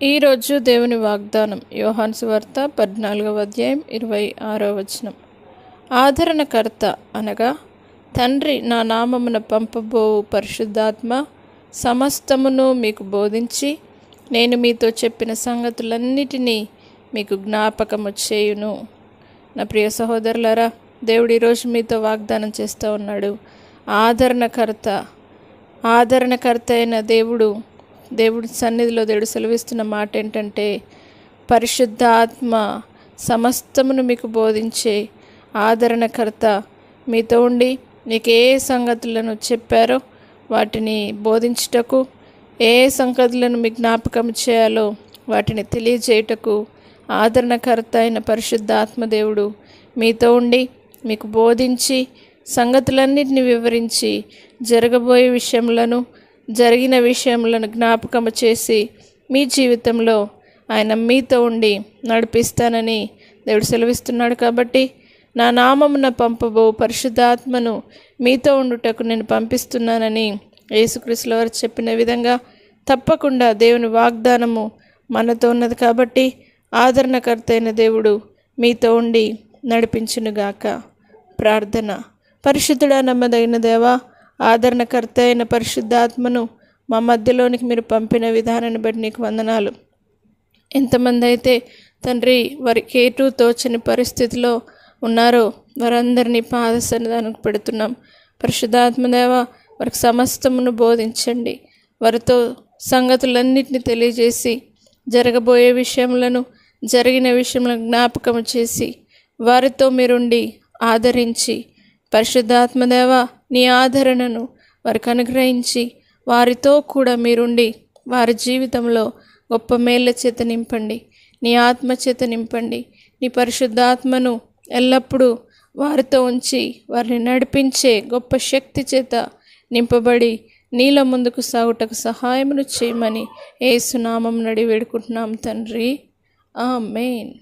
ఈరోజు దేవుని వాగ్దానం యోహాను సువార్త 14వ అధ్యాయం 26వ వచనం. ఆదరణకర్త అనగా తండ్రి నా నామమున పంపబోవు పరిశుద్ధాత్మ సమస్తమును మీకు బోధించి నేను మీతో చెప్పిన సంగతులన్నిటినీ మీకు జ్ఞాపకము చేయును. నా ప్రియ సహోదరులారా, దేవుడు ఈరోజు మీతో వాగ్దానం చేస్తూ ఉన్నాడు. ఆదరణకర్త అయిన దేవుడి సన్నిధిలో దేవుడు సెలవిస్తున్న మాట ఏంటంటే, పరిశుద్ధ ఆత్మ సమస్తమును మీకు బోధించే ఆదరణకర్త మీతో ఉండి మీకు ఏ సంగతులను చెప్పారో వాటిని బోధించుటకు, ఏ సంగతులను మీకు జ్ఞాపకం చేయాలో వాటిని తెలియజేయుటకు ఆదరణకర్త అయిన పరిశుద్ధ ఆత్మదేవుడు మీతో ఉండి మీకు బోధించి సంగతులన్నింటినీ వివరించి జరగబోయే విషయములను జరిగిన విషయములను జ్ఞాపకము చేసి మీ జీవితంలో ఆయన మీతో ఉండి నడిపిస్తానని దేవుడు సెలవిస్తున్నాడు. కాబట్టి నా నామమున పంపబో పరిశుద్ధాత్మను మీతో ఉండుటకు నేను పంపిస్తున్నానని యేసుక్రీస్తు వారు చెప్పిన విధంగా తప్పకుండా దేవుని వాగ్దానము మనతో ఉన్నది. కాబట్టి ఆదరణకర్త అయిన దేవుడు మీతో ఉండి నడిపించునుగాక. ప్రార్థన. పరిశుద్ధుడా, నమ్మదగిన దేవా, ఆదరణకర్త అయిన పరిశుద్ధాత్మను మా మధ్యలోనికి మీరు పంపిన విధానాన్ని బట్టి నీకు వందనాలు. ఎంతమంది అయితే తండ్రి వారికి ఏటూ తోచని పరిస్థితిలో ఉన్నారో వారందరినీ పాద సన్నిధానికి పెడుతున్నాం. పరిశుద్ధాత్మదేవ, వారికి సమస్తమును బోధించండి. వారితో సంగతులన్నింటినీ తెలియజేసి జరగబోయే విషయములను జరిగిన విషయములను జ్ఞాపకం చేసి వారితో మీరుండి ఆదరించి, పరిశుద్ధాత్మదేవ నీ ఆదరణను వారికి అనుగ్రహించి వారితో కూడా మీరుండి వారి జీవితంలో గొప్ప మేళ్ళ చేత నింపండి, నీ ఆత్మ చేత నింపండి. నీ పరిశుద్ధాత్మను ఎల్లప్పుడూ వారితో ఉంచి వారిని నడిపించే గొప్ప శక్తి చేత నింపబడి నీలో ముందుకు సాగుటకు సహాయమును చేయమని యేసు నామమున అడిగి వేడుకుంటున్నాం తండ్రి. ఆమేన్.